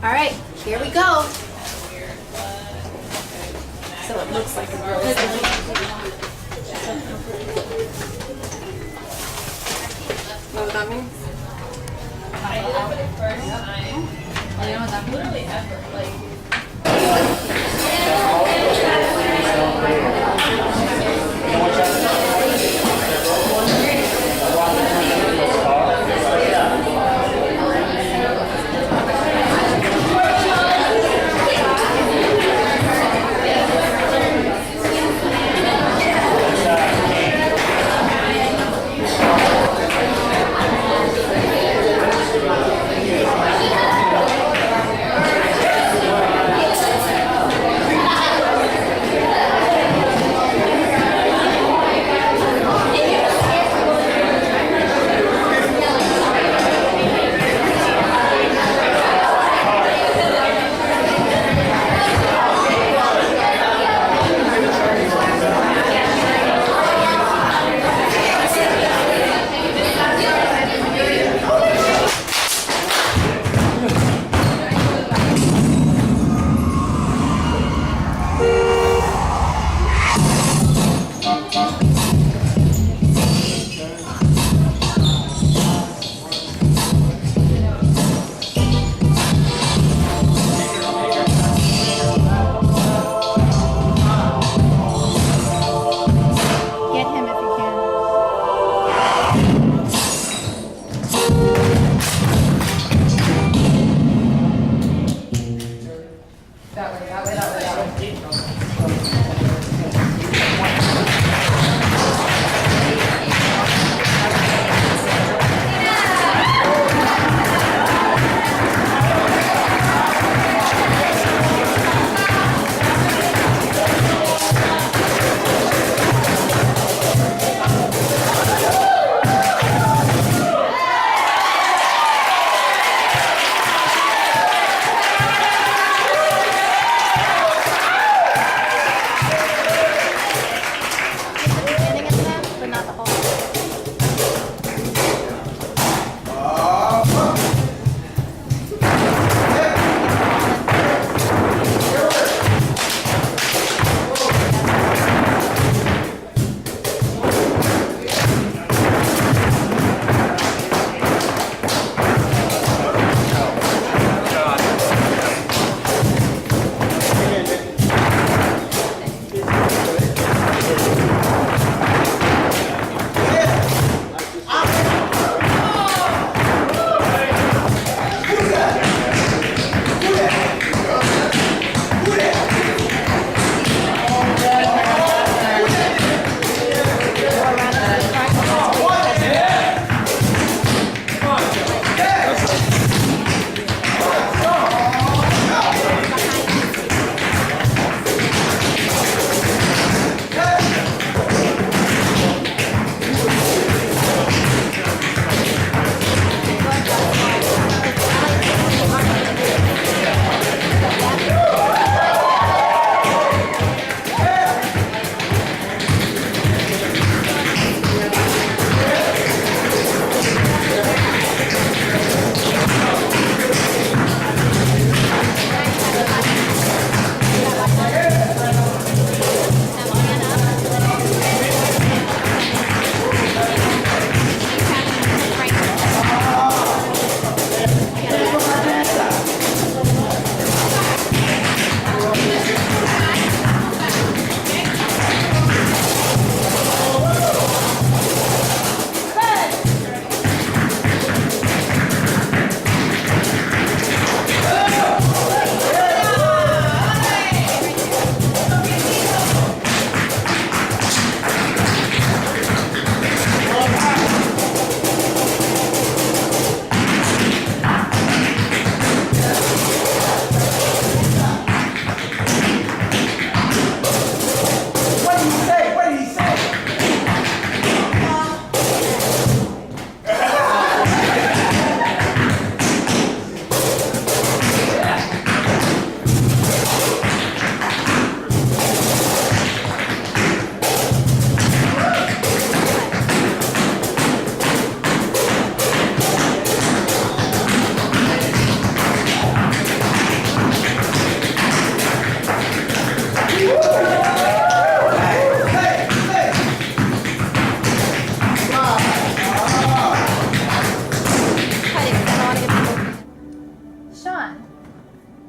All right, here we go. So it looks like a girl's name. Know what that means? I did it for the first time. You know what that means? Literally ever. Like,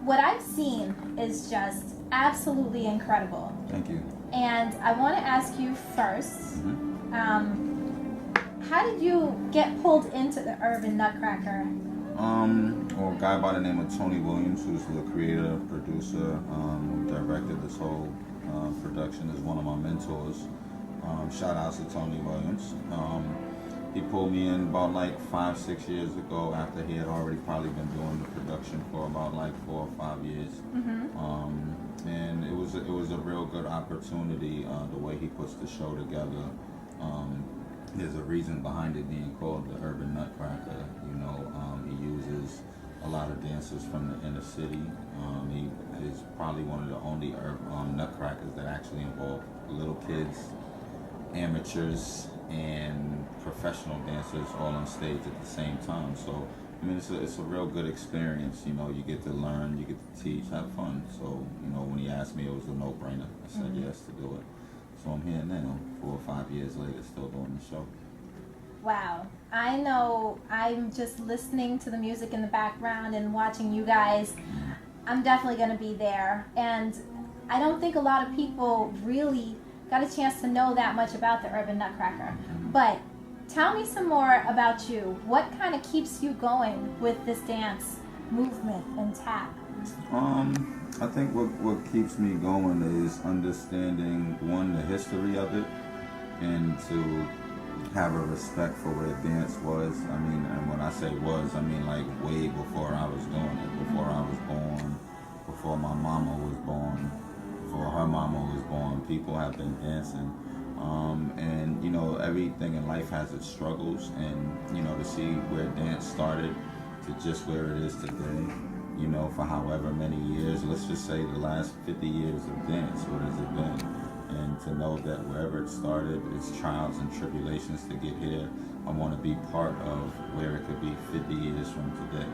what I've seen is just absolutely incredible. Thank you. And I want to ask you first, how did you get pulled into the Urban Nutcracker? Well, a guy by the name of Tony Williams, who's the creator, producer, who directed this whole production, is one of my mentors. Shout out to Tony Williams. He pulled me in about like 5-6 years ago after he had already probably been doing the production for about like 4 or 5 years. And it was a real good opportunity, the way he puts the show together. There's a reason behind it being called the Urban Nutcracker. You know, he uses a lot of dancers from the inner city. He is probably one of the only nutcrackers that actually involve little kids, amateurs, and professional dancers all on stage at the same time. So, I mean, it's a real good experience. You know, you get to learn, you get to teach, have fun. So, you know, when he asked me, it was a no-brainer. I said yes to do it. So I'm here now, 4 or 5 years later, still doing the show. Wow. I know I'm just listening to the music in the background and watching you guys. I'm definitely going to be there. And I don't think a lot of people really got a chance to know that much about the Urban Nutcracker. But tell me some more about you. What kind of keeps you going with this dance movement and tap? I think what keeps me going is understanding, one, the history of it, and to have a respect for where dance was. I mean, and when I say was, I mean like way before I was doing it, before I was born, before my mama was born, before her mama was born, people have been dancing. And, you know, everything in life has its struggles, and, you know, to see where dance started to just where it is today, you know, for however many years, let's just say the last 50 years of dance, what has it been? And to know that wherever it started, it's trials and tribulations to get here. I want to be part of where it could be 50 years from today.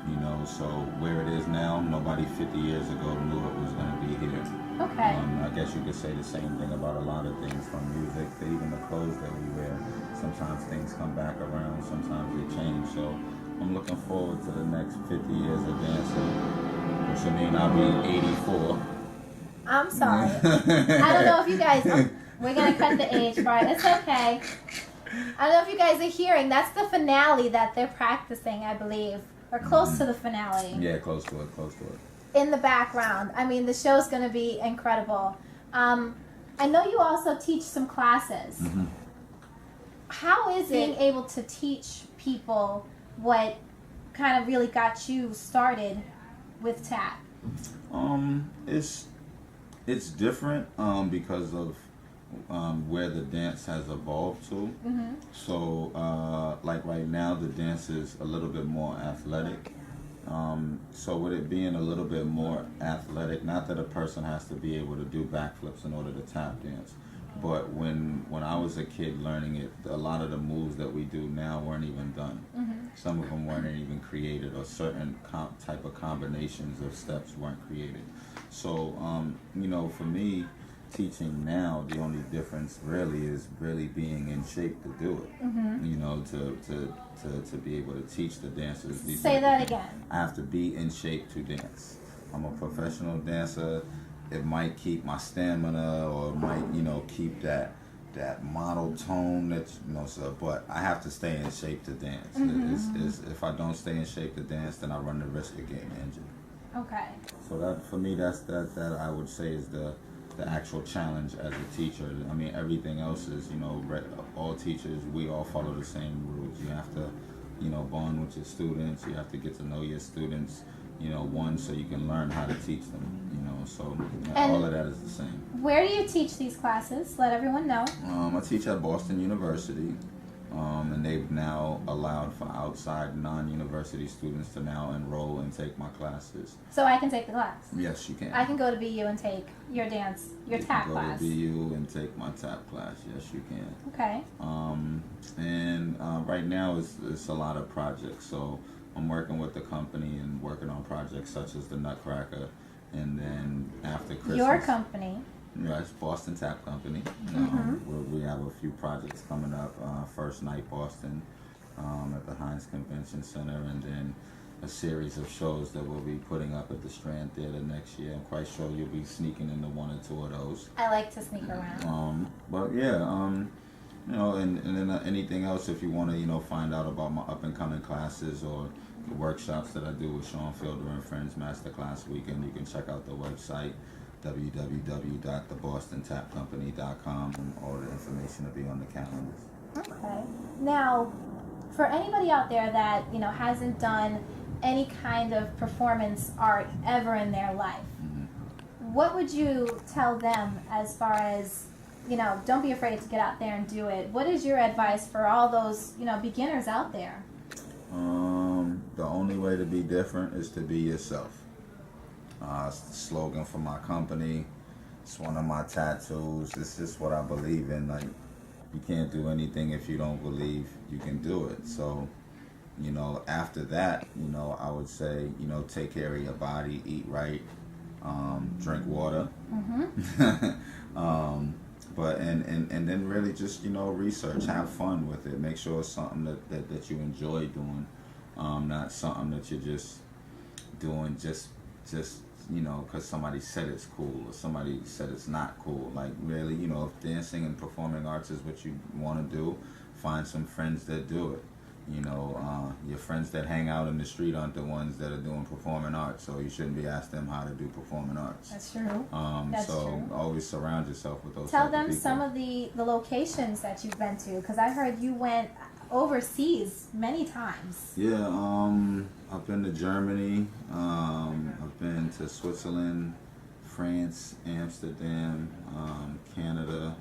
You know, so where it is now, nobody 50 years ago knew it was going to be here. Okay. I guess you could say the same thing about a lot of things, from music to even the clothes that we wear. Sometimes things come back around, sometimes they change. So I'm looking forward to the next 50 years of dancing, which I mean I'll be 84. I'm sorry. I don't know if you guys, we're going to cut the age part. It's okay. I don't know if you guys are hearing. That's the finale that they're practicing, I believe. Or close to the finale. Yeah, close to it, close to it. In the background. I mean, the show's going to be incredible. I know you also teach some classes. How is it being able to teach people what kind of really got you started with tap? It's different because of where the dance has evolved to. So like right now the dance is a little bit more athletic. So with it being a little bit more athletic, not that a person has to be able to do backflips in order to tap dance, but when I was a kid learning it, a lot of the moves that we do now weren't even done. Some of them weren't even created, or certain type of combinations of steps weren't created. So, you know, for me, teaching now, the only difference really is really being in shape to do it. You know, to be able to teach the dancers. Say that again. I have to be in shape to dance. I'm a professional dancer. It might keep my stamina, or it might, you know, keep that model tone that, you know, so, but I have to stay in shape to dance. If I don't stay in shape to dance, then I run the risk of getting injured. Okay. So that, for me, that I would say is the actual challenge as a teacher. I mean, everything else is, you know, all teachers, we all follow the same rules. You have to, you know, bond with your students. You have to get to know your students, you know, one, so you can learn how to teach them, you know, so all of that is the same. Where do you teach these classes? Let everyone know. I teach at Boston University, and they've now allowed for outside non-university students to now enroll and take my classes. So I can take the class? Yes, you can. I can go to BU and take your dance, your tap class? You can go to BU and take my tap class. Yes, you can. Okay. And right now it's a lot of projects. So I'm working with the company and working on projects such as the Nutcracker, and then after Christmas. Your company? Yeah, it's Boston Tap Company. We have a few projects coming up. First night Boston at the Heinz Convention Center, and then a series of shows that we'll be putting up at the Strand Theater next year. I'm quite sure you'll be sneaking into one or two of those. I like to sneak around. But yeah, you know, and then anything else, if you want to, you know, find out about my up and coming classes or the workshops that I do with Sean Fielder and Friends Masterclass Weekend, you can check out the website www.thebostontapcompany.com, and all the information will be on the calendars. Okay. Now, for anybody out there that, you know, hasn't done any kind of performance art ever in their life, what would you tell them as far as, you know, don't be afraid to get out there and do it? What is your advice for all those, you know, beginners out there? The only way to be different is to be yourself. It's the slogan for my company. It's one of my tattoos. It's just what I believe in. Like, you can't do anything if you don't believe you can do it. So, you know, after that, you know, I would say, you know, take care of your body, eat right, drink water. But and then really just, you know, research, have fun with it. Make sure it's something that you enjoy doing, not something that you're just doing just you know, because somebody said it's cool or somebody said it's not cool. Like, really, you know, if dancing and performing arts is what you want to do, find some friends that do it. You know, your friends that hang out in the street aren't the ones that are doing performing arts, so you shouldn't be asking them how to do performing arts. That's true. That's so true. Always surround yourself with those. Tell type them of people. some of the locations that you've been to, because I heard you went overseas many times. Yeah, I've been to Germany, I've been to Switzerland, France, Amsterdam, Canada,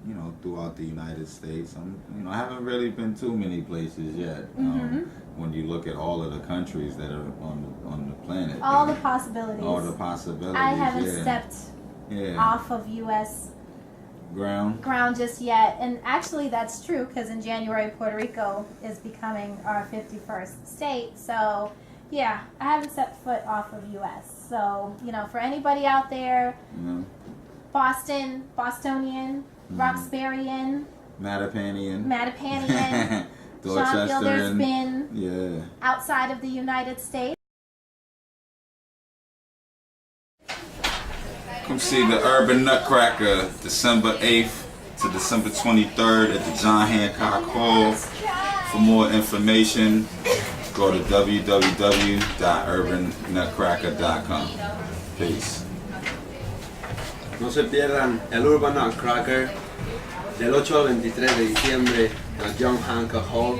you know, throughout the United States. You know, I haven't really been too many places yet. When you look at all of the countries that are on the planet. All the possibilities. All the possibilities. I haven't stepped off of U.S. ground just yet, and actually that's true, because in January Puerto Rico is becoming our 51st state. So yeah, I haven't stepped foot off of U.S. So, you know, for anybody out there, Boston, Bostonian, Roxburian, Mattapanian, Sean Fielder's been Yeah. outside of the United States. Come see the Urban Nutcracker December 8th to December 23rd at the John Hancock Hall. For more information, go to www.urbannutcracker.com. Peace. No se pierdan el Urban Nutcracker del 8 al 23 de diciembre en el John Hancock Hall.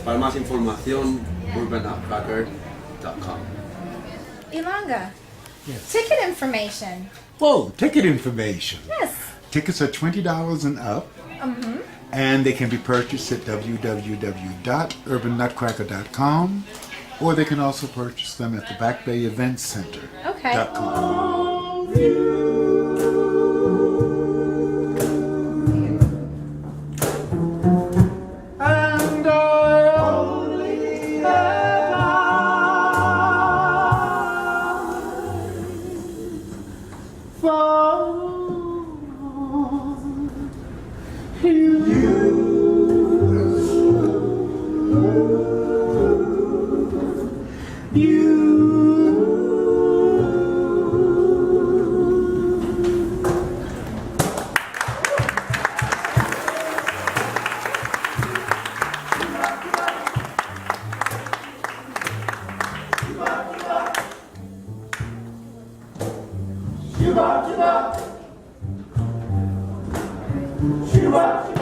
Para más información, urbannutcracker.com. Ilanga, Yes. ticket information. Whoa, ticket information. Yes. Tickets are $20 and up, and they can be purchased at www.urbannutcracker.com, or they can also purchase them at the Back Bay Events Center. Okay. And I only have eyes for She rocked